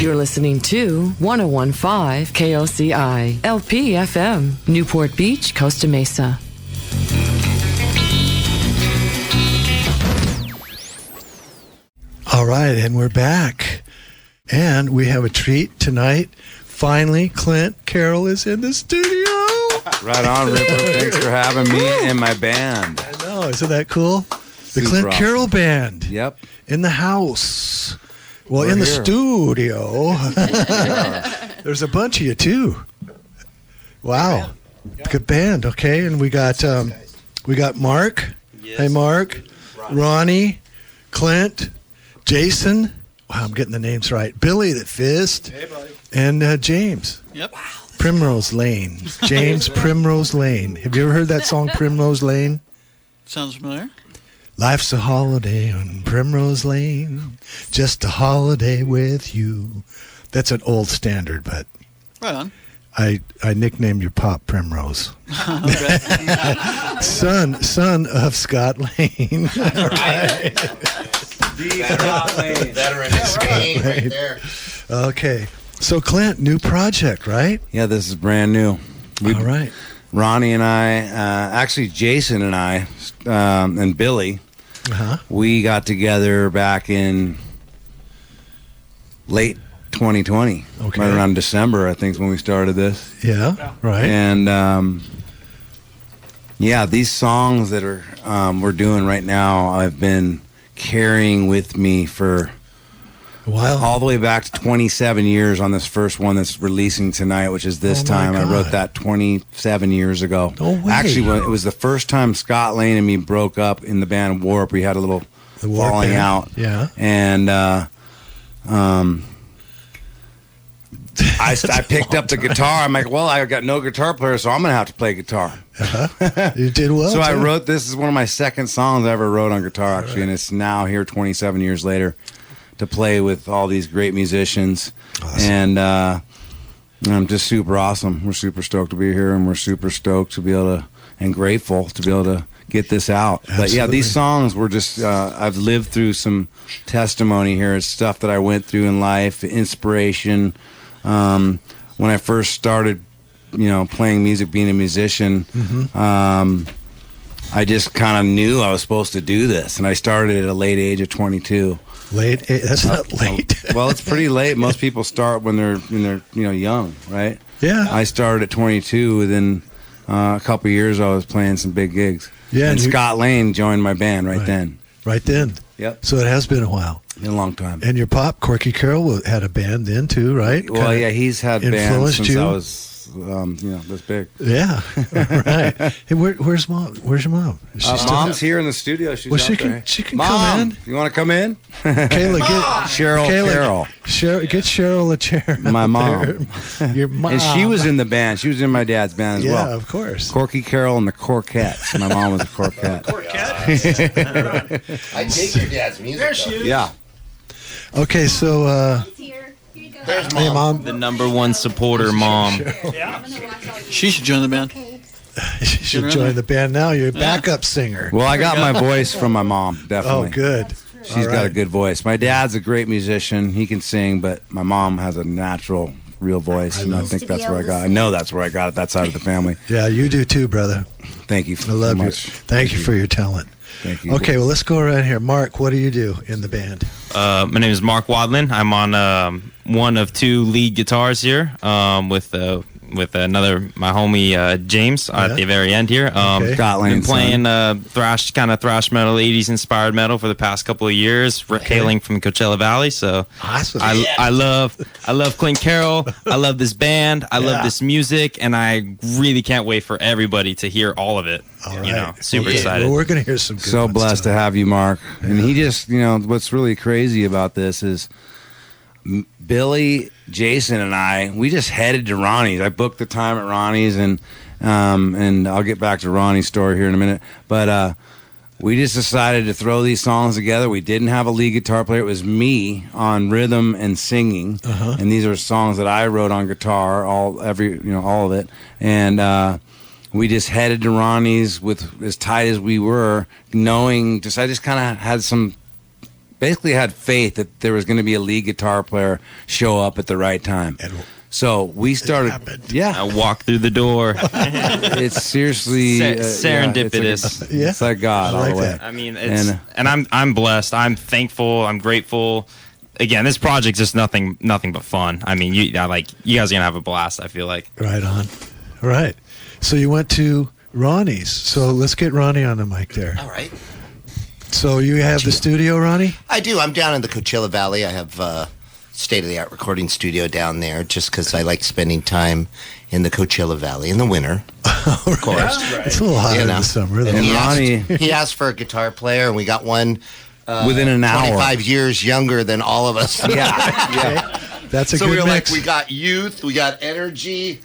You're listening to 101.5 KOCI, LP-FM, Newport Beach, Costa Mesa. All right, and we're back. And we have a treat tonight. Finally, Clint Carroll is in the studio. Right on, Ripper. Thanks for having me and my band. I know, isn't that cool? The Super Clint awesome. Carroll Band. Yep. In the house. Well, We're in the here. studio. There's a bunch of you, too. Wow. Good band, okay. And we got Mark. Yes. Hey, Mark. Ronnie. Clint. Jason. Wow, I'm getting the names right. Billy the Fist. Hey, buddy. And James. Yep. Primrose Lane. James Primrose Lane. Have you ever heard that song, Primrose Lane? Sounds familiar. Life's a holiday on Primrose Lane. Just a holiday with you. That's an old standard, but Right on. I nicknamed your pop Primrose. son of Scott Lane. Veteran Lane right there. Okay. So, Clint, new project, right? Yeah, this is brand new. All right. Ronnie and I, actually Jason and I, and Billy, we got together back in late 2020. Okay. Right around December, I think, is when we started this. Yeah, right. And yeah, these songs that are we're doing right now, I've been carrying with me for Wow. all the way back to 27 years on this first one that's releasing tonight, which is this Oh, my time. I wrote God. that 27 years ago. No way. Actually, when it was the first time Scott Lane and me broke up in the band Warp. We had a little The Warp falling Band. out. Yeah. And I picked up the guitar. I'm like, well, I got no guitar player, so I'm going to have to play guitar. You did well. So I too. wrote, this is one of my second songs I ever wrote on guitar, actually, and it's now here 27 years later to play with all these great musicians. Awesome. And I'm just super awesome. We're super stoked to be here, and we're super stoked to be able to, and grateful to be able to get this out. But yeah, Absolutely. these songs were just, I've lived through some testimony here. It's stuff that I went through in life, inspiration. When I first started, playing music, being a musician, I just kind of knew I was supposed to do this, and I started at a late age of 22. Late? That's not late. Well, it's pretty late. Most people start when they're young, right? Yeah. I started at 22. Within a couple of years, I was playing some big gigs. Yeah, and and you- Scott Lane joined my band right then. Right then. Yep, So it has been a while. been a long time. And your pop, Corky Carroll, had a band then too, right? Well, Kinda yeah, he's had bands influenced since you? I was, this big. Yeah. Right. Hey, where's mom? Where's your mom? Is she still- Mom's here in the studio. She's Well, out she there. can Mom, come in. you want to come in? Kayla, Cheryl Carroll. Get Cheryl a chair. My out mom. there. Your mom. And she was in the band. She was in my dad's band as Yeah, well. of course. Corky Carroll and the Corkettes. My mom was a Corkette. I dig your dad's music. There she is. Yeah. Okay, so There's hey, mom. mom. The number one supporter, Mom. She should join the band. You should join the band now. You're a backup singer. Well, I got my voice from my mom, definitely. Oh, good. She's got a good voice. My dad's a great musician. He can sing, but my mom has a natural, real voice, and I think that's where I got. I know that's where I got it. That side of the family. Yeah, you do too, brother. Thank you I so love you. much. Thank you for your talent. Thank you. Okay, well, let's go around here. Mark, what do you do in the band? My name is Mark Wadlund. I'm on one of two lead guitars here with another, my homie James at the very end here. Okay. Scott Been Lane's playing son. thrash metal, 80s inspired metal for the past couple of years, hailing from Coachella Valley. So Awesome. I love Clint Carroll. I love this band. I love this music, and I really can't wait for everybody to hear all of it. All right. Super Okay, excited. Well, we're going to hear some good So ones blessed to tonight. have you, Mark. And he just, what's really crazy about this is Billy, Jason, and we just headed to Ronnie's. I booked the time at Ronnie's, and I'll get back to Ronnie's story here in a minute. But we just decided to throw these songs together. We didn't have a lead guitar player. It was me on rhythm and singing, and these are songs that I wrote on guitar, all of it. And we just headed to Ronnie's with as tight as we were, knowing I just kind of had some basically had faith that there was going to be a lead guitar player show up at the right time. So we started. I walked through the door. It's seriously serendipitous. It's like God all the way. I mean, I'm blessed. I'm thankful. I'm grateful. Again, this project's just nothing but fun. I mean, you guys are gonna have a blast. I feel like. Right on. All right. So you went to Ronnie's. So let's get Ronnie on the mic there. All right. So you have the studio, Ronnie? I do. I'm down in the Coachella Valley. I have state-of-the-art recording studio down there just because I like spending time in the Coachella Valley in the winter, of course. Right. It's a little hot in the summer. And Ronnie, he asked for a guitar player, and we got one within an hour. 25 years younger than all of us. Yeah. That's a so good we were mix. like, we got youth, we got energy,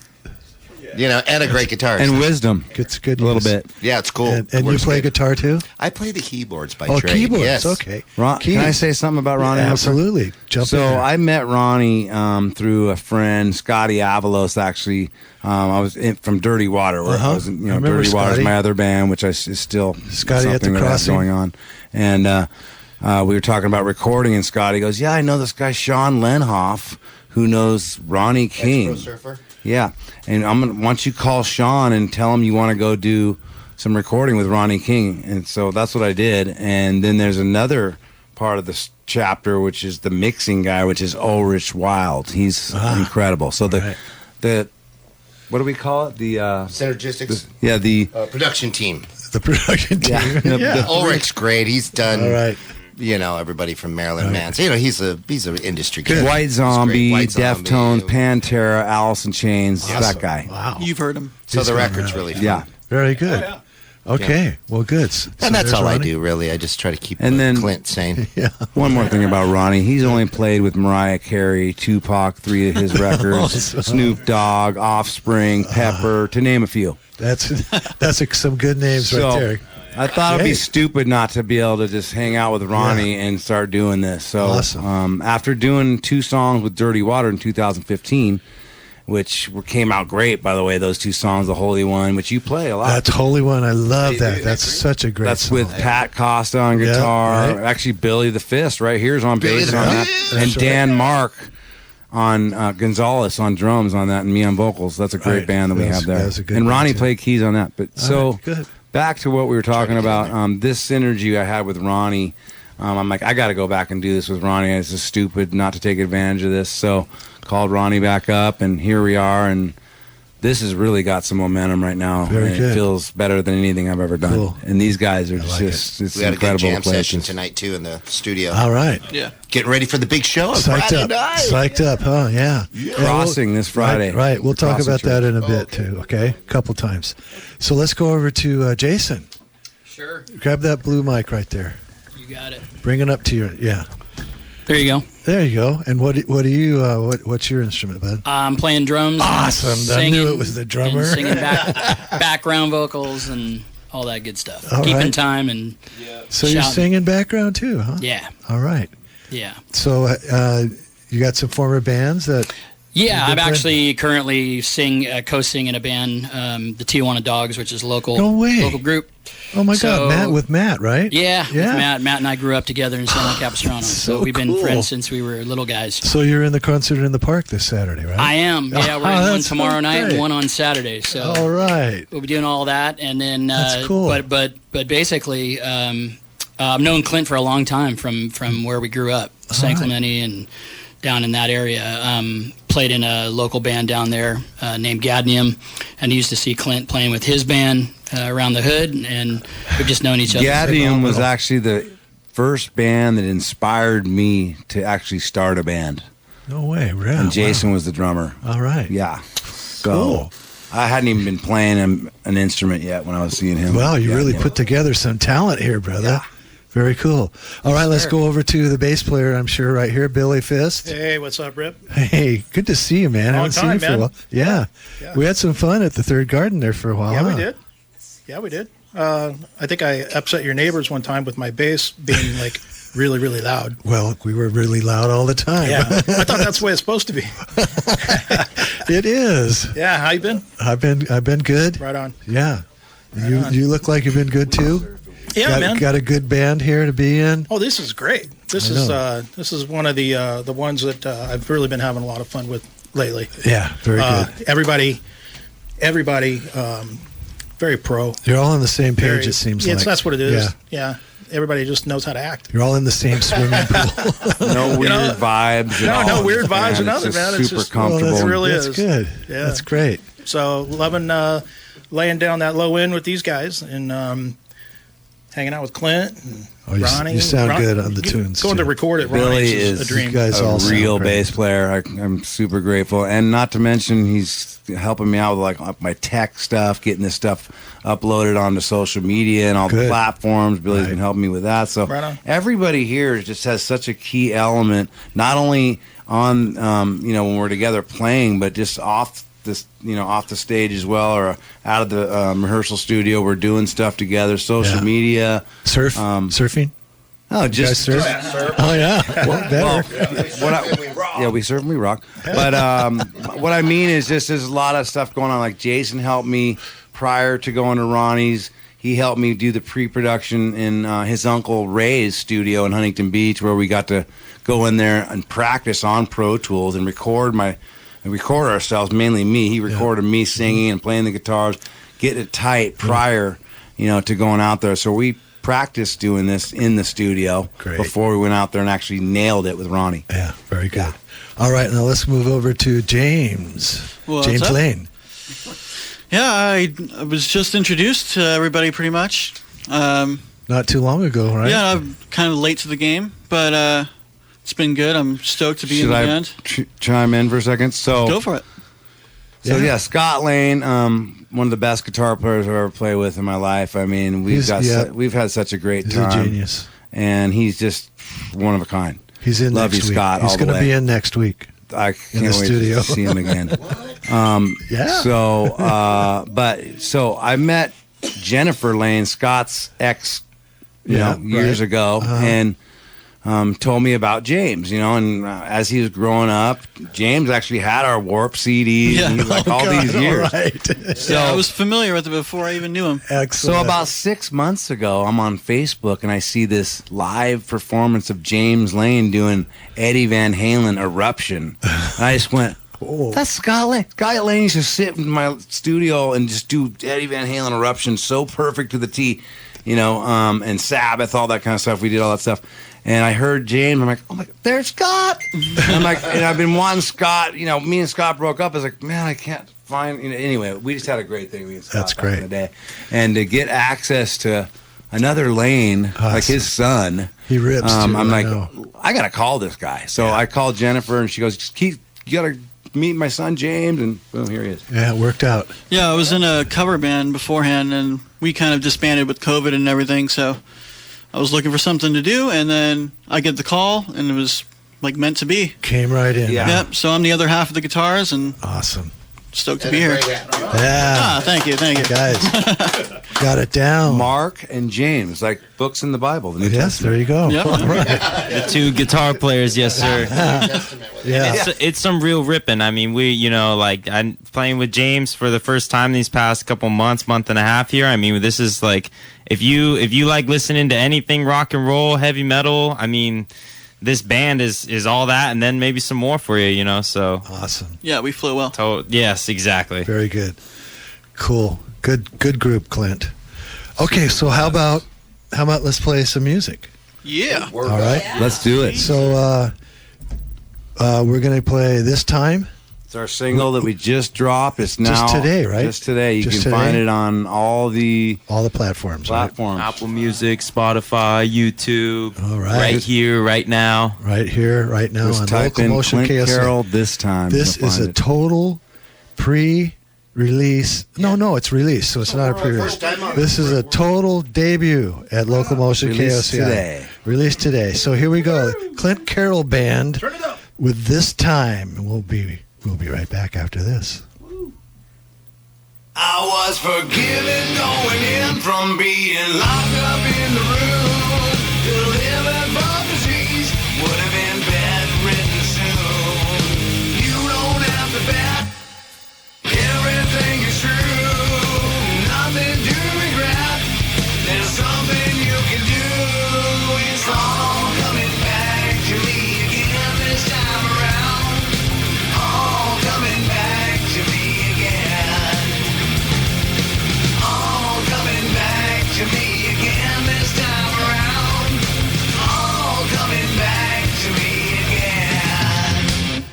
and a great guitar. And wisdom. It's good. A little bit. Yeah, it's cool. And you play guitar too? I play the keyboards by Oh, trade. keyboards. Yes. Okay. Can I say something about Ronnie? Yeah, absolutely. Jump in So there. I met Ronnie through a friend, Scotty Avalos, actually. I was from Dirty Water. Where I was, I remember Dirty Water's Scotty. my other band, which is still Scotty at the something that I have Crossing. going on. And we were talking about recording, and Scotty goes, "Yeah, I know this guy Sean Lenhoff, who knows Ronnie King." Pro surfer. Yeah, and why don't you call Sean and tell him you want to go do some recording with Ronnie King? And so that's what I did. And then there's another part of this chapter, which is the mixing guy, which is Ulrich Wild. He's incredible. So the what do we call it? The Synergistics. Production team. The production team. Yeah. Ulrich's great. He's done. All right. Everybody from Marilyn Manson. He's an industry guy. White Zombie, White Zombie, Deftones, Pantera, Alice in Chains. That guy. Wow. You've heard him. So the record's really fun. Yeah. Very good. Okay. Well, good. And that's all I Ronnie. do, really. I just try to keep And then- Clint sane. Yeah. One more thing about Ronnie. He's only played with Mariah Carey, Tupac, 3 of his records, Snoop Dogg, Offspring, Pepper, to name a few. That's some good names So, right there. I thought it'd Okay. be stupid not to be able to just hang out with Ronnie and start doing this. So Awesome. after doing 2 songs with Dirty Water in 2015, which came out great, by the way, those 2 songs, The Holy One, which you play a lot. That's Holy One. I love that. That's such a great That's song. with Pat Costa on guitar. right. Actually, Billy the Fist right here is on Billy bass the on that. Fist. And That's Dan Mark on Gonzalez on drums on that, and me on vocals. That's a great Right. band that we have there. That was a good And band, Ronnie too. played keys on that. But so good. back to what we were talking about, this synergy I had with Ronnie. I'm like, I got to go back and do this with Ronnie. It's just stupid not to take advantage of this. So called Ronnie back up, and here we are. And this has really got some momentum right now. Very and good. It feels better than anything I've ever done. Cool. And these guys are like just, it's We had a good incredible jam to play session with. tonight, too, in the studio. All right. Yeah. Getting ready for the big show on Psyched Friday up. night. Psyched up, huh? Yeah. Crossing this Friday. Right. We'll talk Crossing about that Church. in a bit, too, okay? A couple times. So let's go over to Jason. Sure. Grab that blue mic right there. You got it. Bring it up to your, yeah. There you go. There you go. And what do you, what's your instrument, bud? I'm playing drums. Awesome. I Singing, knew it was the drummer. and singing background vocals and all that good stuff. All Keeping right. time and So you're shouting. singing background, too, huh? Yeah. All right. Yeah. So you got some former bands that... Yeah, Good I'm friend. actually currently co-sing in a band, the Tijuana Dogs, which is a local group. Oh my So- God, with Matt, right? Yeah, Yeah. with Matt and I grew up together in San Luis Capistrano. So So we've been cool. friends since we were little guys. So you're in the concert in the park this Saturday, right? I am. Yeah, we're Oh, in one that's tomorrow night great. and one on Saturday. So All right. we'll be doing all that, and then That's cool. But basically, I've known Clint for a long time from where we grew up, San right. Clemente and down in that area. Played in a local band down there named Gadnium, and used to see Clint playing with his band around the hood, and we've just known each other. Gaddium was actually the first band that inspired me to actually start a band. No way, really. And Jason was the drummer. Wow. All right. Yeah. So Cool. I hadn't even been playing an instrument yet when I was seeing him. Well, you really Gadnium. put together some talent here, brother. Yeah. Very cool. All right, let's go over to the bass player, I'm sure, right here, Billy Fist. Hey, what's up, Rip? Hey, good to see you, man. I Long haven't seen you time, for a man. while. Yeah. Yeah. We had some fun at the Third Garden there for a while. Yeah, huh? we did. Yeah, we did. I think I upset your neighbors one time with my bass being like really, really loud. Well, we were really loud all the time. Yeah, I thought that's the way it's supposed to be. It is. Yeah, how you been? I've been good. Right on. Yeah. You look like you've been good too. Yeah, man. Got a good band here to be in. Oh, this is great. This is one of the ones that I've really been having a lot of fun with lately. Yeah, very good. Everybody, very pro. You're all on the same page, it seems like. That's what it is. Yeah. Everybody just knows how to act. You're all in the same swimming pool. No weird vibes. No weird vibes or nothing, man. It's super just comfortable. It really That's is. good. Yeah. That's great. So loving laying down that low end with these guys and hanging out with Clint and Ronnie. You sound good on the tunes. Going too. to record it, Billy Ronnie, is a dream. You guys all a sound real great. bass player. I'm super grateful, and not to mention he's helping me out with like my tech stuff, getting this stuff uploaded onto social media and all the Good. platforms. Billy's been helping me with that. So Right on. everybody here just has such a key element, not only on when we're together playing, but just off the stage as well, or out of the rehearsal studio. We're doing stuff together, social Yeah. media, surfing. Oh, You guys just surf? Oh yeah, well, better. we certainly rock. But what I mean is just there's a lot of stuff going on. Like Jason helped me prior to going to Ronnie's. He helped me do the pre-production in his uncle Ray's studio in Huntington Beach, where we got to go in there and practice on Pro Tools and record ourselves, mainly me. He recorded me singing and playing the guitars, getting it tight prior, to going out there. So we practiced doing this in the studio before we went out there and actually nailed it with Ronnie. Yeah, very good. All right, now let's move over to James. What's James up? Lane. Yeah, I was just introduced to everybody pretty much. Not too long ago, right? Yeah, I'm kind of late to the game, but it's been good. I'm stoked to be in the band. Chime in for a second? So Go for it. So yeah, Scott Lane, one of the best guitar players I've ever played with in my life. I mean, we've had such a great time. He's a genius, and he's just one of a kind. He's in Love next you, week. Scott. He's going to be in next week. I can't wait studio. to see him again. Yeah. So I met Jennifer Lane, Scott's ex, years ago, and told me about James, and as he was growing up, James actually had our Warp CDs and he was all these years. Right. So I was familiar with it before I even knew him. Excellent. So about 6 months ago, I'm on Facebook and I see this live performance of James Lane doing Eddie Van Halen Eruption. And I just went, that's Scott Lane. Scott Lane used to sit in my studio and just do Eddie Van Halen Eruption so perfect to the T, and Sabbath, all that kind of stuff. We did all that stuff. And I heard James. I'm like, oh my, there's Scott. And I've been wanting Scott. Me and Scott broke up. I was like, man, I can't find. Anyway, we just had a great thing. Me and Scott That's back in great. the day, and to get access to another Lane, like his son, he rips. I'm like, know. I gotta call this guy. So I called Jennifer, and she goes, just you gotta meet my son James, and boom, here he is. Yeah, it worked out. Yeah, I was in a cover band beforehand, and we kind of disbanded with COVID and everything, so I was looking for something to do, and then I get the call, and it was like meant to be. Came right in. Yeah. Yep, so I'm the other half of the guitars, and Awesome. stoked to be here. Yeah. Thank you. Guys, got it down. Mark and James, like books in the Bible. The New Yes, Testament. there you go. Yep. All right. The two guitar players, yes, sir. Yeah. It's some real ripping. I mean, I'm playing with James for the first time these past couple month and a half here. I mean, this is like, if you like listening to anything rock and roll, heavy metal, I mean, this band is all that, and then maybe some more for you, so. Awesome. Yeah, we flew well. Yes, exactly. Very good. Cool. Good group, Clint. Okay, so how about let's play some music? Yeah. All right. Let's do it. So we're going to play This Time. It's our single that we just dropped. It's now Just today, right? Just today. You Just can today? find it on all the All the platforms. platforms. Apple Music, Spotify, YouTube. All right. Right here, right now. Right here, right now Just on type in Locomotion Clint KOCI. Carroll this time. This You'll is find a it. total pre-release. No, it's released, so it's not a pre-release. This is a total debut at Locomotion Released KOCI. today. Released today. So here we go. Clint Carroll Band with This Time. We'll be right back after this. I was forgiven going in from being locked up in the room. To living for disease would have been bedridden soon. You don't have to bet. Everything is true. Nothing to regret. There's something nothing you can do. It's all coming back to me again this time around. All coming back to me again. All coming back to me again this time around. All coming back to me again.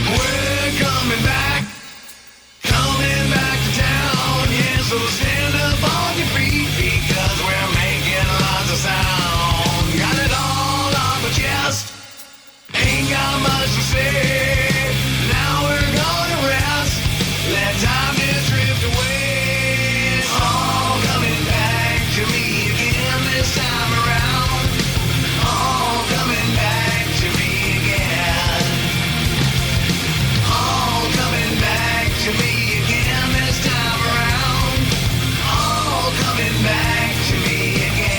We're coming back to town. Yeah, so stand up on your feet because we're making lots of sound. Got it all off our chest, ain't got much to say. Now we're gonna rest, let time just drift away. It's all coming back to me again this time around. All coming back to me again. All coming back to me again this time around. All coming back to me again.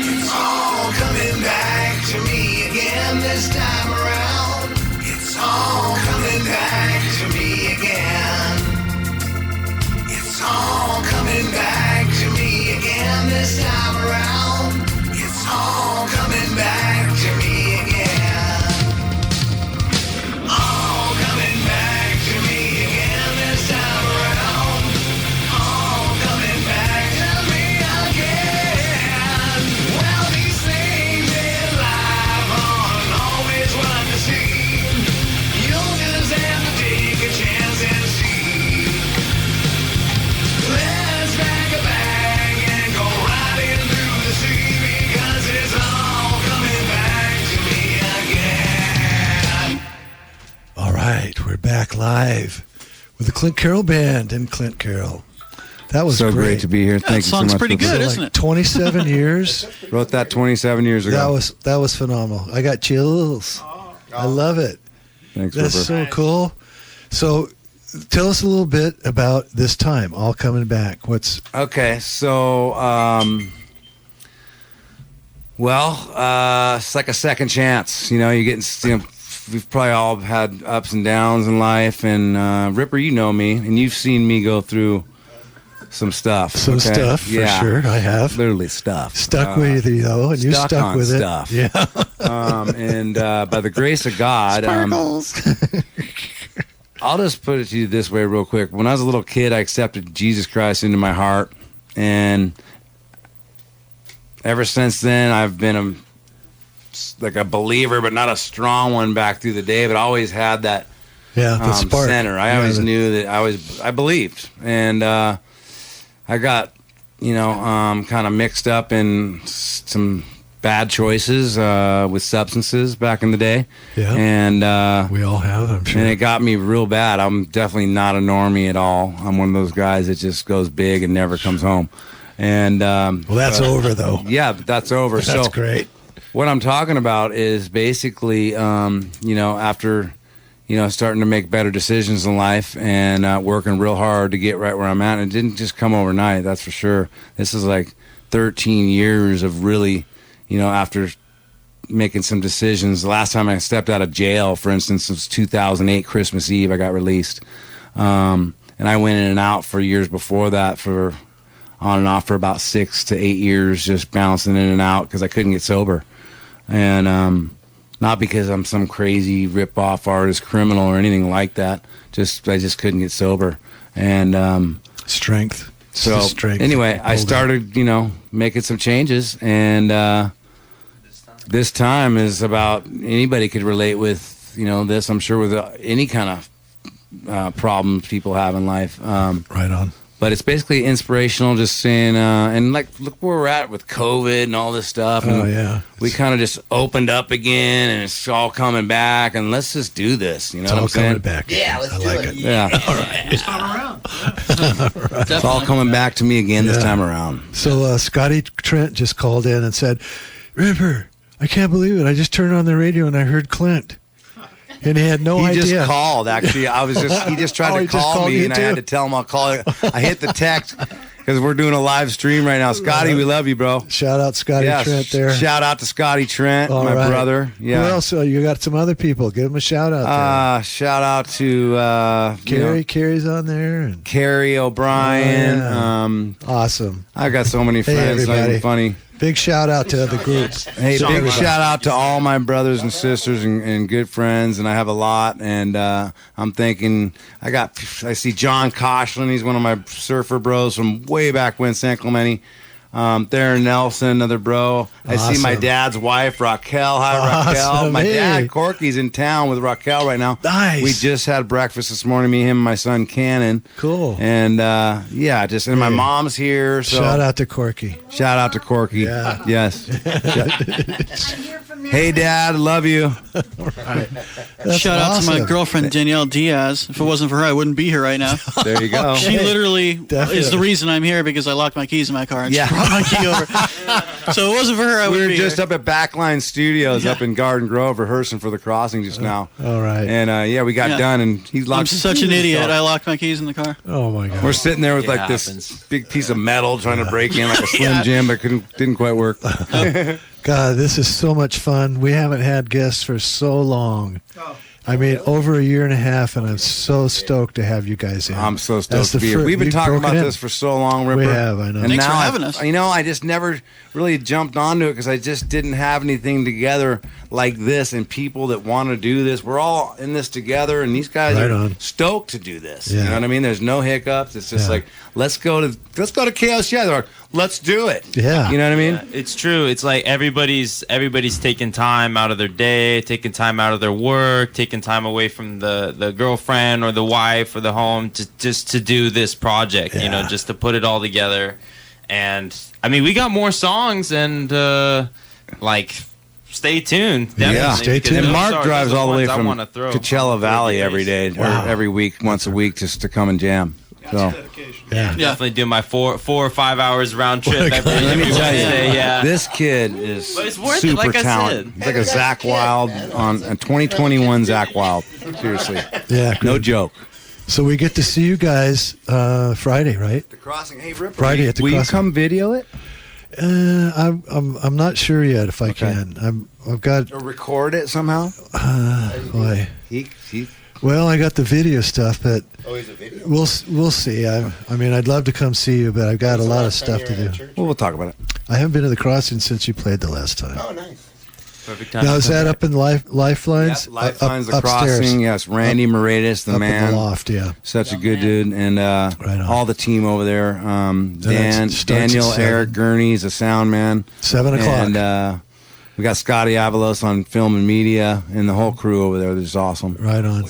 It's all coming back to me again this time around. It's all coming back to me again. It's all coming back to me again this time around. It's all coming back to me again. All coming back to me again this time around. All coming back to me again. Well, these things in life aren't always what they seem. You'll just have to take a chance and see. Let's pack a bag and go riding through the sea because it's all coming back to me again. All right, we're back live with the Clint Carroll Band and Clint Carroll. That was So great to be here. That Thank you so song's much. pretty for good, this. isn't it? 27 years. Wrote that 27 years ago. That was phenomenal. I got chills. I love it. Thanks, That's Ripper. so cool. So, tell us a little bit about this time, all coming back. What's Okay, so it's like a second chance. You know, you're getting. We've probably all had ups and downs in life, and Ripper, you know me, and you've seen me go through some stuff. some okay? stuff for Yeah. sure? I have Literally stuff. stuck with you though, and you stuck stuck on with stuff. it. Yeah. And by the grace of God, I'll just put it to you this way real quick. When I was a little kid, I accepted Jesus Christ into my heart, and ever since then, I've been a believer, but not a strong one back through the day, but I always had that Yeah, the spark. center. I always knew that I believed, and I got kind of mixed up in some bad choices with substances back in the day. Yeah. And We all have, I'm sure. and it got me real bad. I'm definitely not a normie at all. I'm one of those guys that just goes big and never comes home. And well, that's over though. yeah, but that's over. That's so great. what I'm talking about is basically, after, starting to make better decisions in life and working real hard to get right where I'm at. And it didn't just come overnight, that's for sure. This is like 13 years of really, after making some decisions. The last time I stepped out of jail, for instance, was 2008, Christmas Eve, I got released. And I went in and out for years before that, for on and off for about 6 to 8 years, just bouncing in and out because I couldn't get sober. And not because I'm some crazy rip-off artist, criminal, or anything like that. I just couldn't get sober. And Strength. It's so the strength. anyway, I started, making some changes, and this time is about anybody could relate with, this. I'm sure with any kind of problems people have in life. Right on. But it's basically inspirational, just saying, and like, look where we're at with COVID and all this stuff. And we kind of just opened up again, and it's all coming back, and let's just do this. You know what I'm saying? Coming back. Yeah, let's do it. Yeah. All right. It's not around. It's all coming back to me again this time around. So Scotty Trent just called in and said, Ripper, I can't believe it. I just turned on the radio and I heard Clint. And he had no idea. He just called, actually. He just tried to call me, and I had to tell him I'll call you. I hit the text because we're doing a live stream right now. Scotty, we love you, bro. Shout out Scotty Trent there. Shout out to Scotty Trent, my brother. Yeah. Who else? You got some other people. Give them a shout out there. Shout out to Carrie. Carrie's on there. And Carrie O'Brien. Awesome. I got so many friends. Not even funny. Big shout out to the groups. Hey, big shout out to all my brothers and sisters and good friends, and I have a lot. And I'm thinking, I see John Koshland. He's one of my surfer bros from way back when, San Clemente. Theron Nelson, another bro. I see my dad's wife, Raquel. Hi, Raquel. Awesome. My dad, Corky's in town with Raquel right now. Nice. We just had breakfast this morning, me, him, and my son, Cannon. Cool. And, and my mom's here. So shout out to Corky. Shout out to Corky. Yeah. Yes. Hey, Dad, love you. Right. Shout out to my girlfriend, Danielle Diaz. If it wasn't for her, I wouldn't be here right now. There you go. She literally is the reason I'm here because I locked my keys in my car and she brought my key over. So it wasn't for her, I wouldn't be here. We were just up at Backline Studios up in Garden Grove rehearsing for the crossing just now. All right. And, we got done, and he locked I'm such an idiot. I locked my keys in the car. Oh, my God. We're sitting there with this big piece of metal trying to break in like a Slim Jim, but didn't quite work. God, this is so much fun. We haven't had guests for so long. I mean, over a year and a half, and I'm so stoked to have you guys in. I'm so stoked to be here. We've been talking about this for so long, Ripper. We have, I know. And Thanks now for having us. I just never really jumped onto it because I just didn't have anything together like this and people that want to do this. We're all in this together, and these guys are stoked to do this. Yeah. You know what I mean? There's no hiccups. It's just like, let's go to KOCI. They're like, let's do it. Yeah. You know what I mean? Yeah, it's true. It's like everybody's taking time out of their day, taking time out of their work, taking time away from the girlfriend or the wife or the home just to do this project, just to put it all together. And I mean, we got more songs, and stay tuned. Definitely, yeah, stay tuned. And Mark drives all the way from Coachella Valley every day, or every week, once a week, just to come and jam. So, definitely do my 4 or 5 hours round trip every let me tell you, Wednesday. Yeah, this kid is But it's worth super it, like I talented. said. He's like a Zach Wild on a 2021 Zach Wild. Seriously, Yeah. no Good. joke. So we get to see you guys Friday, right? The crossing, hey Ripper, Friday at the will you crossing. come video it? I'm not sure yet if I can. I've got Or record it somehow? boy. He Well, I got the video stuff, but Always a video. we'll see. I mean, I'd love to come see you, but I've got a lot of stuff to do. Well, we'll talk about it. I haven't been to the crossing since you played the last time. Oh, nice. Perfect time. Now, is that up in Lifelines? Yeah, Lifelines, the upstairs. crossing. Yes, Randy Moratis, the up man. in the loft, yeah. Such a good dude, and on. all the team over there. it starts Daniel, at 7. Eric Gurney's a sound man. 7 o'clock. And we got Scotty Avalos on film and media, and the whole crew over there. They're just awesome. Right on.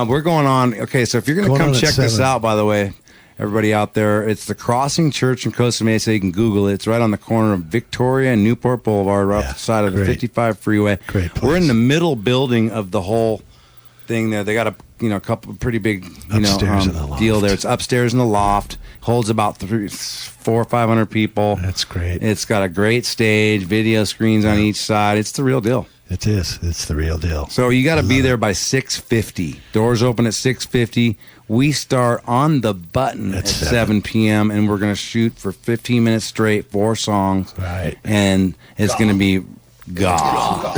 We're going on. Okay, so if you're going to come on at check this 7. out, by the way, everybody out there, it's the Crossing Church in Costa Mesa. You can Google it. It's right on the corner of Victoria and Newport Boulevard, right off the side of the 55 freeway. Great place. We're in the middle building of the whole thing there. They got a couple pretty big Upstairs in the loft. deal there. It's upstairs in the loft. Holds about 400 or 500 people. That's great. It's got a great stage, video screens on each side. It's the real deal. It is. It's the real deal. So you got to be there by 6:50. Doors open at 6:50. We start on the button at 7 p.m. and we're going to shoot for 15 minutes straight, 4 songs. Right. And it's going to be God.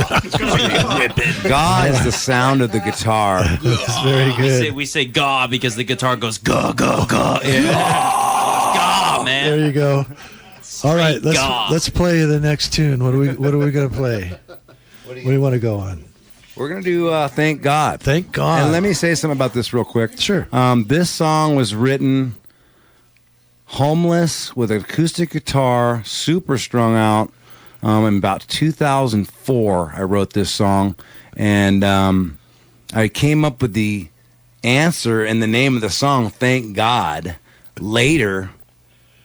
God is the sound of the guitar. It's very good. We say "gaw" because the guitar goes "gaw, gaw, gaw." Yeah. "Gaw," man. There you go. All right, God. let's play the next tune. What are we going to play? What do you want to go on? We're going to do Thank God. Thank God. And let me say something about this real quick. Sure. This song was written homeless with an acoustic guitar, super strung out. In about 2004, I wrote this song. And I came up with the answer and the name of the song, Thank God. later,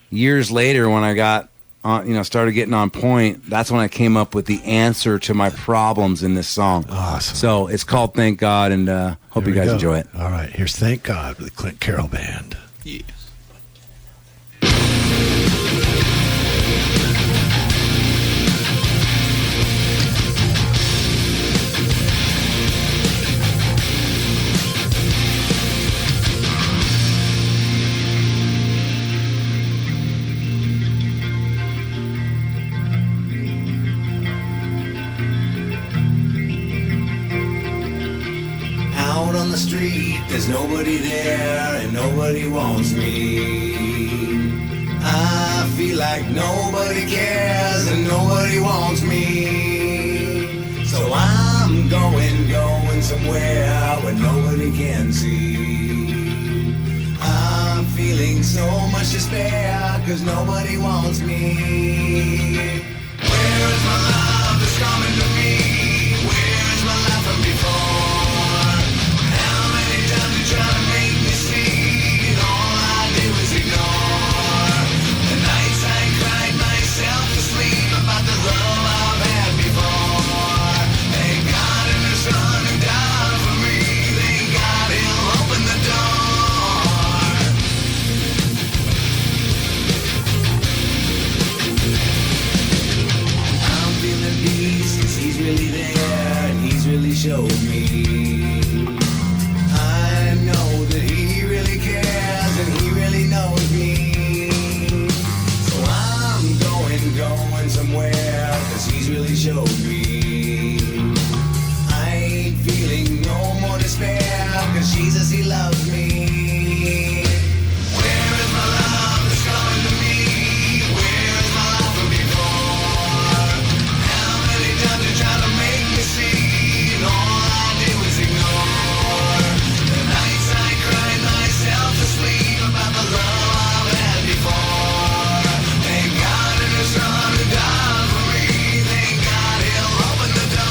years later, when I got on, started getting on point, that's when I came up with the answer to my problems in this song. Awesome. So it's called Thank God, and hope you guys enjoy it. All right, here's Thank God with the Clint Carroll Band. Yeah. Out on the street, there's nobody there and nobody wants me. I feel like nobody cares and nobody wants me. So I'm going somewhere where nobody can see. I'm feeling so much despair 'cause nobody wants me. Where is my love that's coming to me? Where is my life from before? How many times you try to make me see, and all I do is ignore. The nights I cried myself to sleep about the love I've had before. Thank God in the sun who died for me. Thank God he'll open the door. I'm feeling peace 'cause he's really there and he's really showed me. I know that he really cares and he really knows me. So I'm going somewhere 'cause he's really showed me. I ain't feeling no more despair 'cause Jesus, he loves me. Where is my love that's coming to me? Where is my life from before? How many times you try to make me see, and all I do is ignore. The nights I cried myself to sleep about the love I've had before. Thank God in the Son who died for me. Thank God he'll open the door.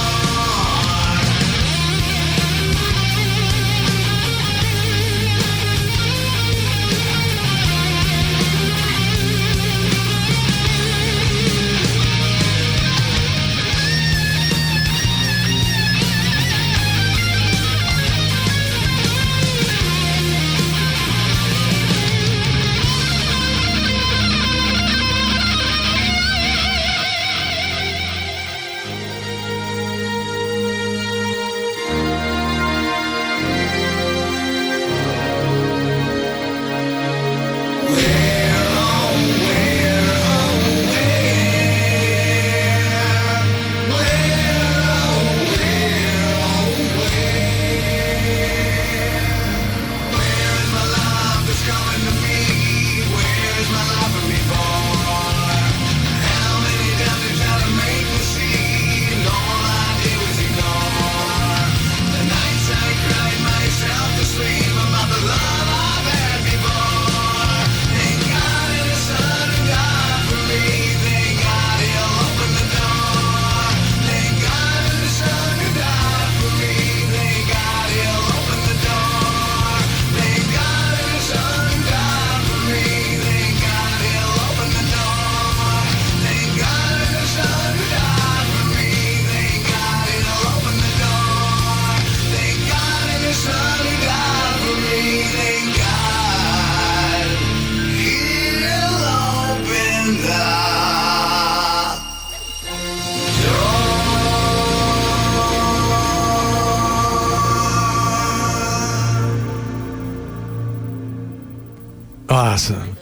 Awesome.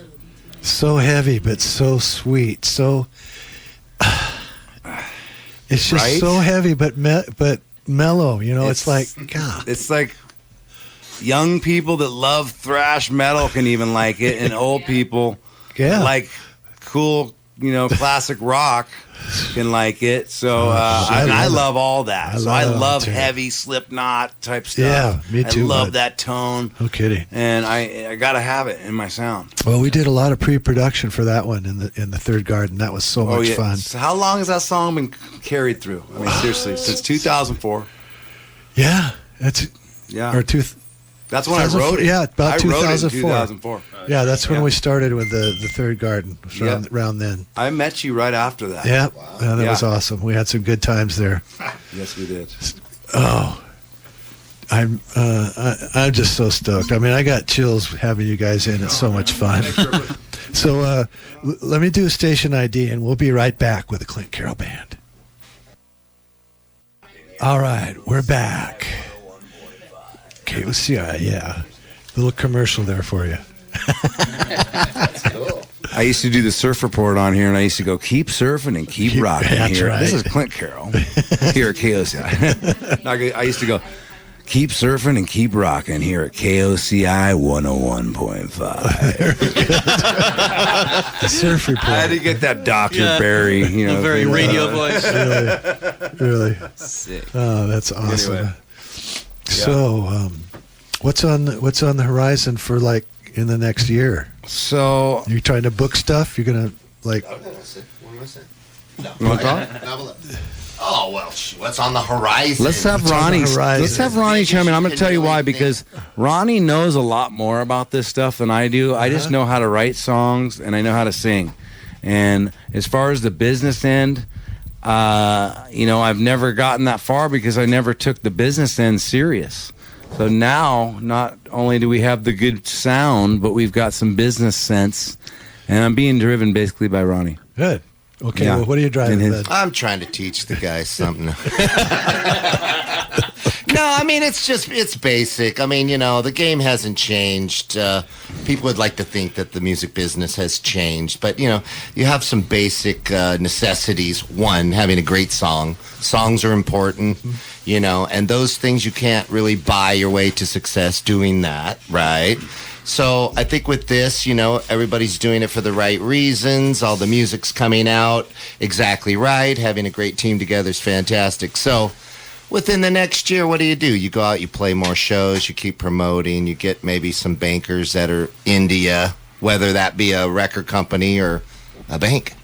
So heavy, but so sweet. So it's just Right? so heavy, but mellow. It's like, God. It's like young people that love thrash metal can even like it, and old people Yeah. like cool, classic rock can like it. So I love all that. I love too. heavy Slipknot type stuff. Yeah, me too, I love bud. that tone. No kidding. And I gotta have it in my sound. Well, we did a lot of pre-production for that one in the Third Garden. That was so much fun. So how long has that song been carried through? I mean, seriously, since 2004. Yeah, that's Yeah. or That's when I wrote it. Yeah, about I 2004. wrote it in 2004. Yeah, that's when we started with the Third Garden. It was around then. I met you right after that. Yeah, that was awesome. We had some good times there. Yes, we did. Oh, I'm just so stoked. I mean, I got chills having you guys in. It's so much fun. So let me do a station ID, and we'll be right back with the Clint Carroll Band. All right, we're back. KOCI, yeah. Little commercial there for you. That's cool. I used to do the surf report on here, and I used to go, keep surfing and keep rocking That's here. right. This is Clint Carroll here at KOCI. I used to go, keep surfing and keep rocking here at KOCI 101.5. The surf report. I had to get that Dr. Barry, a very radio voice. Really. Sick. Oh, that's awesome. Anyway. So, what's on the horizon for like in the next year? So you're trying to book stuff. You're gonna like. No. You want to talk? Oh well, what's on the horizon? Let's have Ronnie. Let's have Ronnie chime in. I'm going to tell you why, because Ronnie knows a lot more about this stuff than I do. I just know how to write songs and I know how to sing. And as far as the business end, I've never gotten that far because I never took the business end serious. So now, not only do we have the good sound, but we've got some business sense, and I'm being driven basically by Ronnie. Good. Okay, Yeah. well, what are you driving then? I'm trying to teach the guy something. No, I mean, it's basic. I mean, the game hasn't changed. People would like to think that the music business has changed, but, you have some basic necessities. One, having a great song. Songs are important, and those things you can't really buy your way to success doing that, right? So I think with this, everybody's doing it for the right reasons. All the music's coming out exactly right. Having a great team together is fantastic. So within the next year, what do? You go out, you play more shows, you keep promoting, you get maybe some bankers that are into you, whether that be a record company or a bank.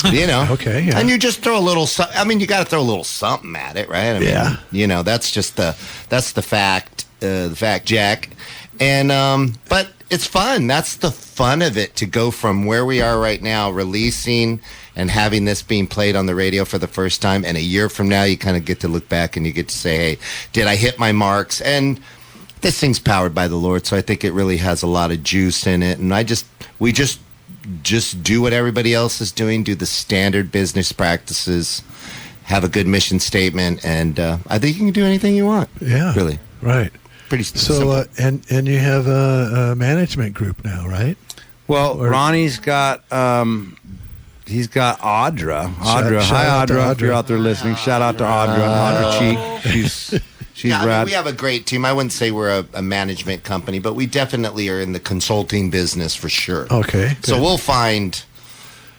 Okay, yeah. And you just throw a little. I mean, you got to throw a little something at it, right? I mean, that's just the fact. The fact, Jack. And but it's fun. That's the fun of it, to go from where we are right now, releasing and having this being played on the radio for the first time, and a year from now you kind of get to look back and you get to say, hey, did I hit my marks? And this thing's powered by the Lord, so I think it really has a lot of juice in it. And we just do what everybody else is doing, do the standard business practices, have a good mission statement, and I think you can do anything you want. Yeah, really, right. Pretty so, and you have a management group now, right? Well, Ronnie's got he's got Audra. Hi, Audra. If you're out there listening, shout out to Audra Cheek. She's rad. I mean, we have a great team. I wouldn't say we're a management company, but we definitely are in the consulting business for sure. Okay. So we'll find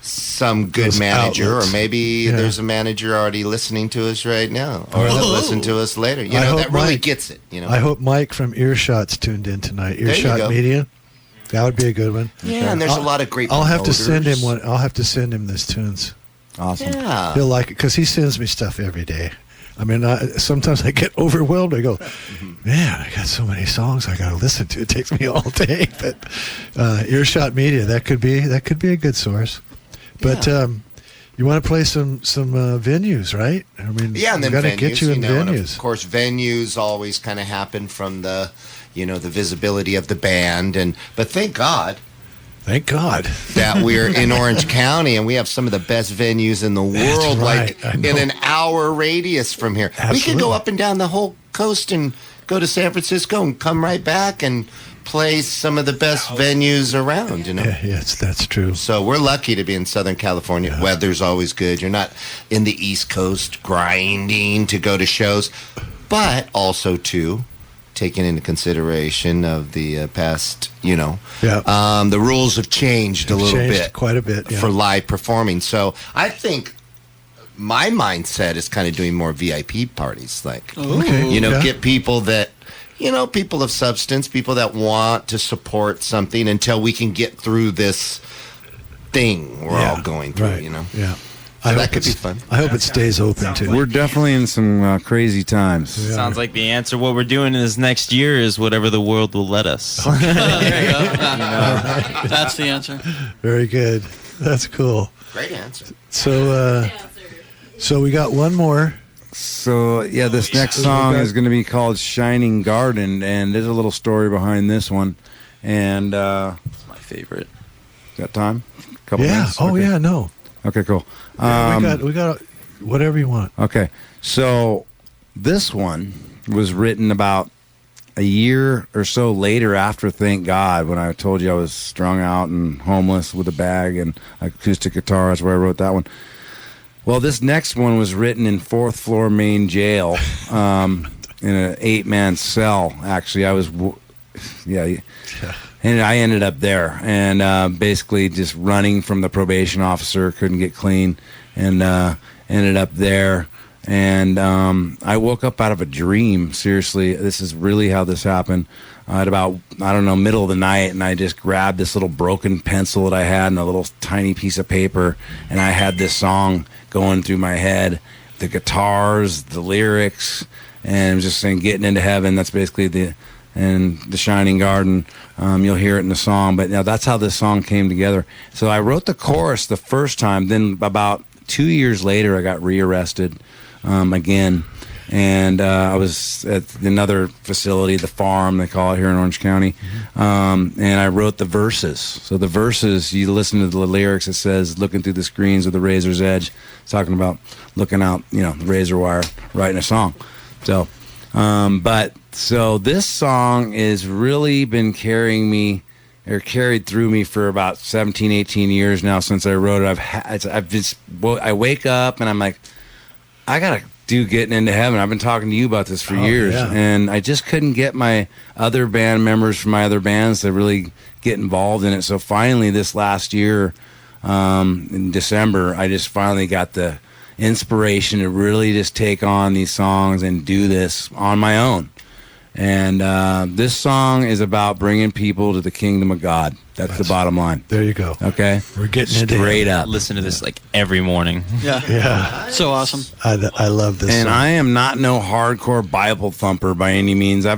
some good Those manager, outlets. or maybe there's a manager already listening to us right now, or they'll listen to us later. That really gets it. I hope Mike from Earshot's tuned in tonight. Earshot Media. That would be a good one. Yeah, and there's a lot of great I'll have to send him promoters. one. I'll have to send him this tunes. Awesome. Yeah. He'll like it because he sends me stuff every day. I mean, sometimes I get overwhelmed. I go, man, I got so many songs I got to listen to. It takes me all day. But Earshot Media, that could be a good source. But you want to play some venues, right? I mean, Yeah, and then we got to venues, get you in and venues. of course, venues always kind of happen from the visibility of the band, but thank God that we're in Orange County and we have some of the best venues in the world, right. like in an hour radius from here. Absolutely. We could go up and down the whole coast and go to San Francisco and come right back and play some of the best venues around, Yeah, yes, that's true. So we're lucky to be in Southern California. Yeah. Weather's always good. You're not in the East Coast grinding to go to shows, but also too taking into consideration of the past, the rules have changed a little bit, quite a bit, for live performing. So I think my mindset is kind of doing more VIP parties, like get people that. People of substance, people that want to support something until we can get through this thing we're all going through, right. Yeah. So that could be fun. I hope it stays open too. We're definitely in some crazy times. Sounds like the answer. What we're doing in this next year is whatever the world will let us. There you go. That's the answer. Very good. That's cool. Great answer. So we got one more. So, yeah, this next song is going to be called Shining Garden, and there's a little story behind this one. And It's my favorite. got time? Couple Yeah. minutes? Oh, Okay. yeah, no. Okay, cool. We got whatever you want. Okay, so this one was written about a year or so later after Thank God, when I told you I was strung out and homeless with a bag and acoustic guitar. That's where I wrote that one. Well, this next one was written in 4th floor main jail in an 8-man cell. Actually, I was, and I ended up there and basically just running from the probation officer, couldn't get clean, and ended up there. And I woke up out of a dream. Seriously, this is really how this happened. At about, middle of the night, and I just grabbed this little broken pencil that I had and a little tiny piece of paper, and I had this song going through my head, the guitars, the lyrics, and just saying "Getting into Heaven." That's basically the Shining Garden. You'll hear it in the song, but now that's how this song came together. So I wrote the chorus the first time. Then about 2 years later, I got rearrested again. And I was at another facility, the farm, they call it here in Orange County. And I wrote the verses. So the verses, you listen to the lyrics, it says, looking through the screens with the razor's edge. It's talking about looking out, the razor wire, writing a song. So, so this song has really been carried through me for about 17, 18 years now since I wrote it. I wake up and I'm like, I got to do Getting Into Heaven. I've been talking to you about this for years, yeah. and I just couldn't get my other band members from my other bands to really get involved in it. So finally, this last year, in December, I just finally got the inspiration to really just take on these songs and do this on my own. And this song is about bringing people to the kingdom of God. That's the bottom line. There you go. Okay? We're getting into straight it. up. Listen to this like every morning. Yeah. So awesome. I love this And song. I am not no hardcore Bible thumper by any means. I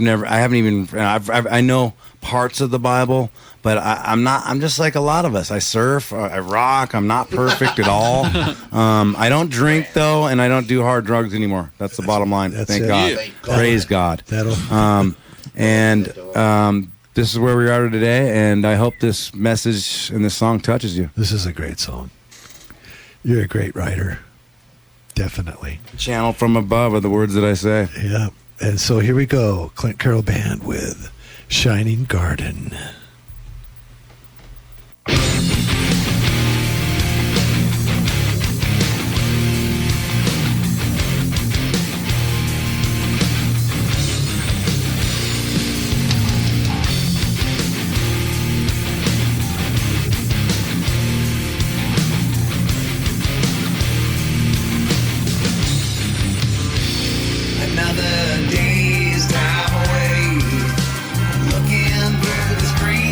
know parts of the Bible, but I'm not. I'm just like a lot of us. I surf, I rock. I'm not perfect at all. I don't drink though, and I don't do hard drugs anymore. That's the bottom line. Thank it. God. Yeah. Praise God. That'll. This is where we are today, and I hope this message and this song touches you. This is a great song. You're a great writer. Definitely. Channel from above are the words that I say. Yeah. And so here we go. Clint Carroll Band with Shining Garden. Another day's time away, looking through the screen.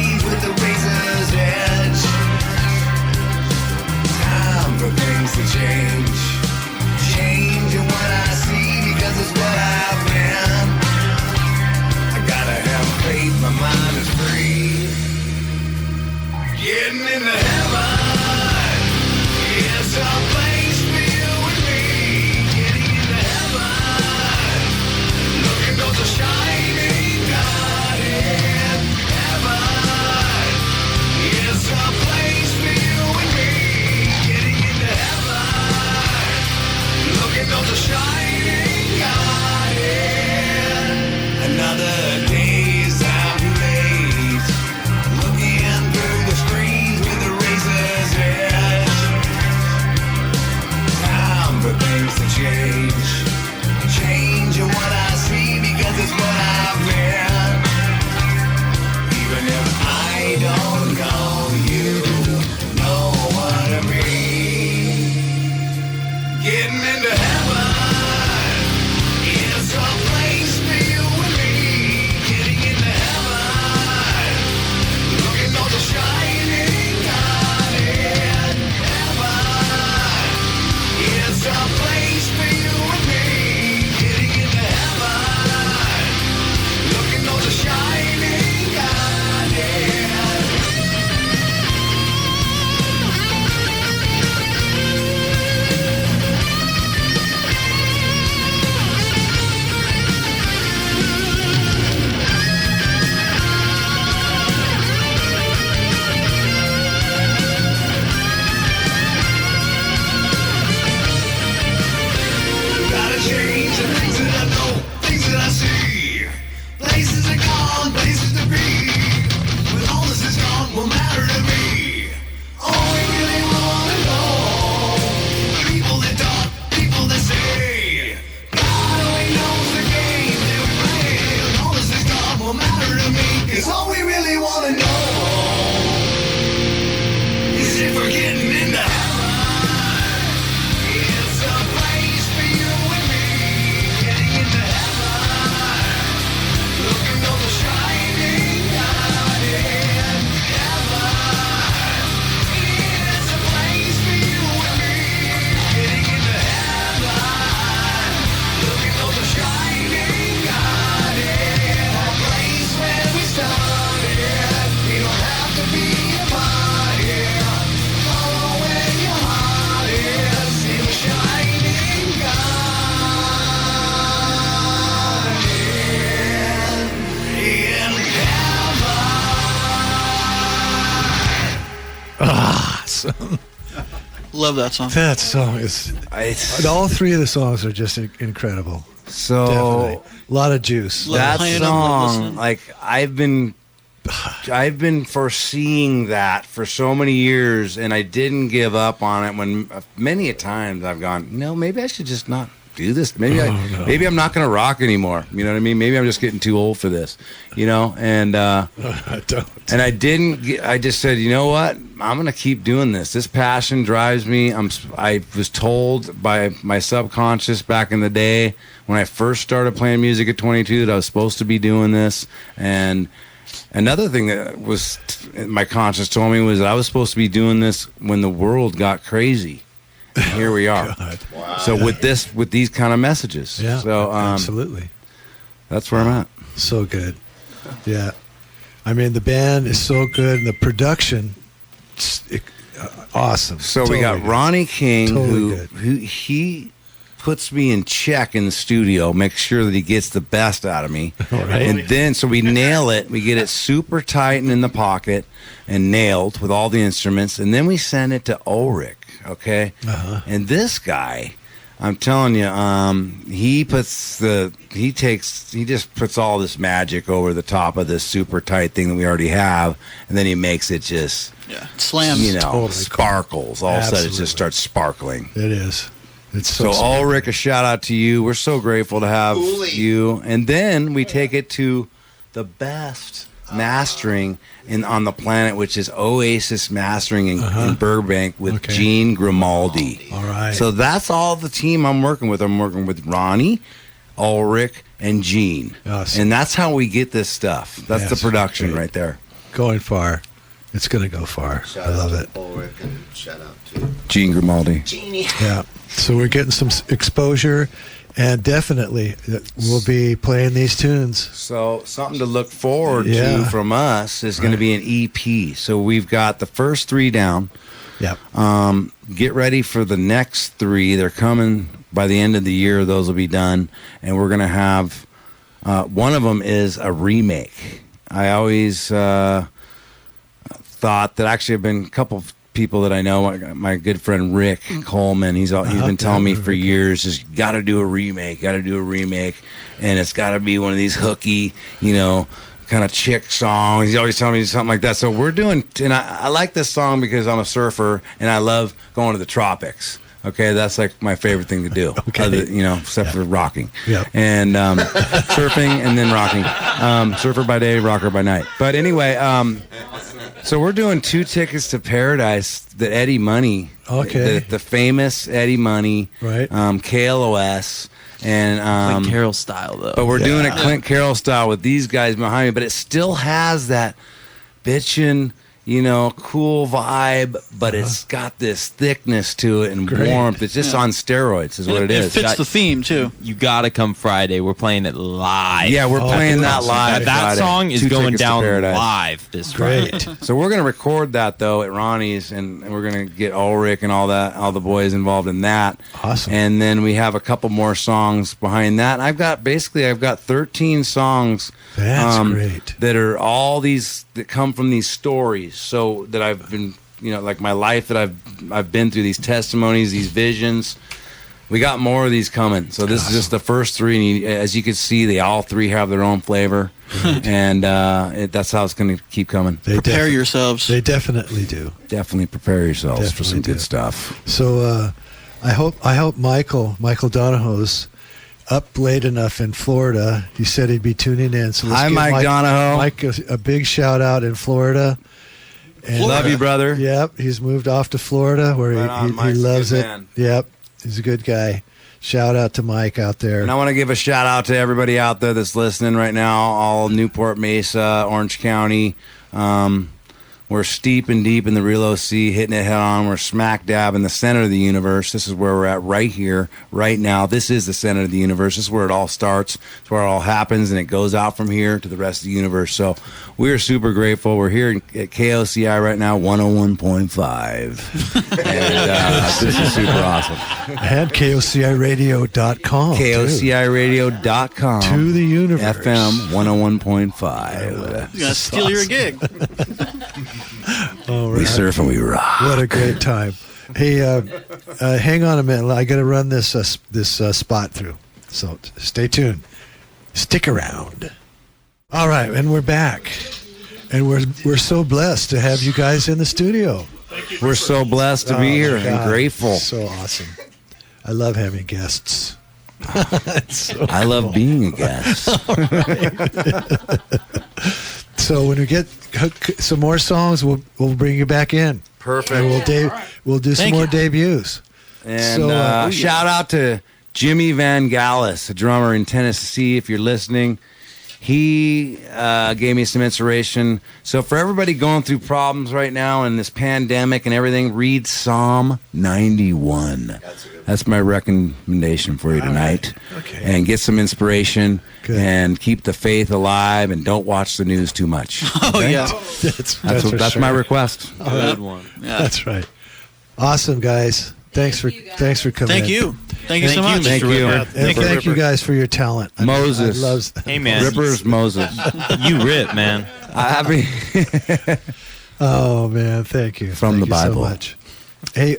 Awesome. Love that song. That song is. All three of the songs are just incredible. So definitely. A lot of juice. That song, like I've been foreseeing that for so many years, and I didn't give up on it. When many a times I've gone, maybe I should just not do this. Maybe maybe I'm not going to rock anymore. You know what I mean? Maybe I'm just getting too old for this. And I don't. And I didn't. I just said, you know what? I'm going to keep doing this. This passion drives me. I was told by my subconscious back in the day when I first started playing music at 22 that I was supposed to be doing this. And another thing that was my conscience told me was that I was supposed to be doing this when the world got crazy. And here we are. Wow. So with these kind of messages. Yeah. So absolutely. That's where I'm at. So good. Yeah. I mean, the band is so good, and the production, awesome. So totally we got good. Ronnie King, Totally who he puts me in check in the studio, makes sure that he gets the best out of me. Right. And then, so we nail it. We get it super tight and in the pocket and nailed with all the instruments. And then we send it to Ulrich, okay? Uh-huh. And this guy, I'm telling you, he just puts all this magic over the top of this super tight thing that we already have, and then he makes it just, slams. Totally sparkles. All of a sudden, it just starts sparkling. It is. It's So Ulrich, a shout out to you. We're so grateful to have you. And then we take it to the best mastering on the planet, which is Oasis Mastering in Burbank with Gene Grimaldi. All right. So that's all the team I'm working with. I'm working with Ronnie, Ulrich, and Gene. Awesome. And that's how we get this stuff. That's the production great. right there. Going far. It's going to go far. I love it. Ulrich, and shout out to Gene Grimaldi. Jeannie. Yeah. So we're getting some exposure, and definitely we'll be playing these tunes. So something to look forward to from us is going to be an EP. So we've got the first 3 down. Yep. Get ready for the next 3. They're coming by the end of the year. Those will be done, and we're going to have one of them is a remake. I always thought that actually I've been a couple of people that I know, my good friend Rick Coleman, he's been telling me for years, is got to do a remake, and it's got to be one of these hooky, kind of chick songs. He's always telling me something like that. So we're doing, and I like this song because I'm a surfer and I love going to the tropics. Okay, that's like my favorite thing to do. Okay. Except for rocking. Yeah. And surfing and then rocking. Surfer by day, rocker by night. But anyway, so we're doing 2 tickets to Paradise that Eddie Money, the famous Eddie Money, right? KLOS, and Clint Carroll style though. But we're doing it Clint Carroll style with these guys behind me. But it still has that bitchin', cool vibe, but it's got this thickness to it and warmth. It's just on steroids, is what it is. It fits the theme too. You gotta come Friday. We're playing it live. Yeah, we're playing that live. That Friday. song is 2 going tickets to down Paradise. live this Friday. So we're gonna record that though at Ronnie's, and we're gonna get Ulrich and all the boys involved in that. Awesome. And then we have a couple more songs behind that. I've got 13 songs. That's great. That are all these that come from these stories. So that I've been, like my life that I've been through, these testimonies, these visions. We got more of these coming. So this is just the first 3. And as you can see, they all 3 have their own flavor, and that's how it's going to keep coming. Prepare yourselves. They definitely do. Definitely prepare yourselves for some good stuff. So I hope Michael Donahoe's up late enough in Florida. He said he'd be tuning in. So let's Hi, give Mike Donahoe. Mike a big shout out in Florida. And, Love you, brother. Yep, he's moved off to Florida where he loves it. Man. Yep, he's a good guy. Shout out to Mike out there. And I want to give a shout out to everybody out there that's listening right now, all Newport Mesa, Orange County. We're steep and deep in the real OC, hitting it head on. We're smack dab in the center of the universe. This is where we're at right here, right now. This is the center of the universe. This is where it all starts. It's where it all happens, and it goes out from here to the rest of the universe. So we are super grateful. We're here at KOCI right now, 101.5. And this is super awesome. And KOCIRadio.com. KOCIRadio.com. To the universe. FM 101.5. You gotta steal your gig. All We right. surf and we rock. What a great time. Hey, hang on a minute. I got to run this spot through. So stay tuned. Stick around. All right, and we're back. And we're so blessed to have you guys in the studio. We're so blessed to be here my and God. grateful. So awesome. I love having guests. So I love being a guest. So when we get some more songs, we'll bring you back in. Perfect. And we'll do some Thank more you. debuts. And So, shout out to Jimmy Van Gallis, a drummer in Tennessee, if you're listening. He gave me some inspiration. So for everybody going through problems right now in this pandemic and everything, read Psalm 91. That's my recommendation for you tonight. Right. Okay. And get some inspiration. Good. And keep the faith alive and don't watch the news too much. Oh, Okay? yeah. That's my request. Good one. Yeah. That's right. Awesome, guys. Thanks for coming. Thank in. you. Thank you so much. Thank you. And thank you guys for your talent. Moses. I love Hey, man. Ripper's Moses. You rip, man. I mean, Oh man, thank you. From Thank the you so Bible. much. Hey,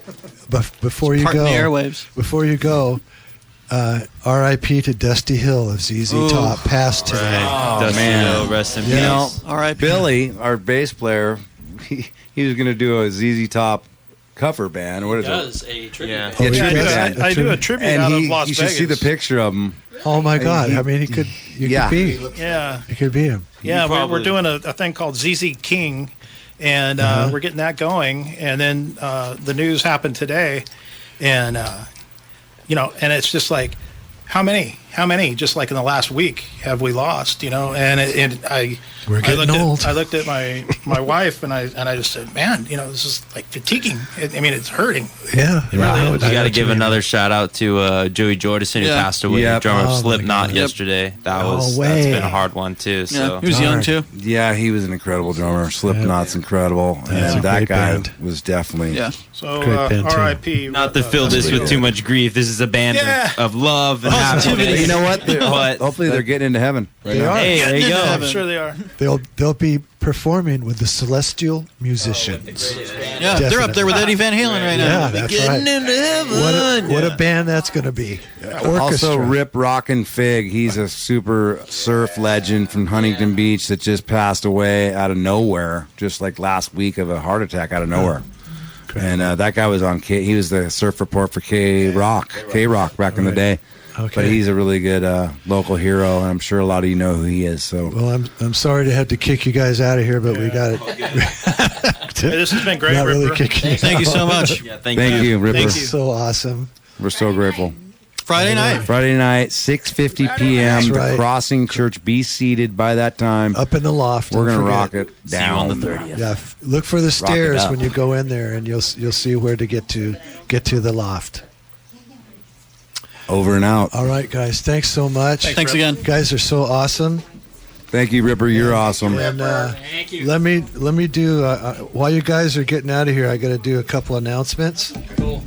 before you Part go, in the airwaves. before you go, R.I.P. to Dusty Hill of ZZ Top passed today. Dusty man. Hill, rest in you know, peace. All right. Billy, our bass player, he was going to do a ZZ Top cover band. What is it? Does a tribute. Yeah. Oh, Yeah, he tribute does? band. I do a tribute out And of Las you Vegas. should see the picture of him. Oh my God! He- I mean, you could Yeah. be. Yeah, It could be him. yeah. probably- We're doing a thing called ZZ King, and we're getting that going. And then the news happened today, and and it's just like, how many? Just like in the last week have we lost? And We're getting old. I looked at my wife, and I just said, man, this is like fatiguing. It's hurting. Yeah. You I got to know give what you another shout out to Joey Jordison, who Yeah. passed away. Yep. Drummer of Oh, my Slipknot God. yesterday. That's way. been a hard one too. Yeah. So He was young too. Yeah, he was an incredible drummer. Slipknot's incredible. That's a And that great guy band. was definitely... Yeah. So Great band, too. R.I.P. not to fill this with too much grief. This is a band Yeah. of love and Positivity. happiness. You know what? But Hopefully they're getting into heaven. Right They now. are. hey, there you go. I'm sure they are. They'll be performing with the Celestial Musicians. Yeah, they're up there with Eddie Van Halen right now. Yeah, that's right. into heaven. What a band that's going to be. Orchestra. Also, Rip Rockin' Fig. He's a super surf legend from Huntington Beach that just passed away out of nowhere, just like last week of a heart attack out of nowhere. And that guy was on he was the surf report for K-Rock back in the day. Okay. But he's a really good local hero, and I'm sure a lot of you know who he is. So Well, I'm sorry to have to kick you guys out of here, but we got it. Hey, this has been great, Not really Ripper. kicking you Thank you so much. Yeah, thank thank you, Ripper. Thank you. So awesome. We're so grateful. Friday night. Friday night, 6:50 p.m. That's The right. Crossing Church. Be seated by that time. Up in the loft. We're don't gonna rock forget. it See you down. on the 30th. Yeah, look for the stairs up. when you go in there, and you'll see where to get to the loft. Over and out. All right, guys. Thanks so much. Thanks again. You guys are so awesome. Thank you, Ripper. You're awesome. And Thank you. let me do while you guys are getting out of here. I got to do a couple announcements. Cool.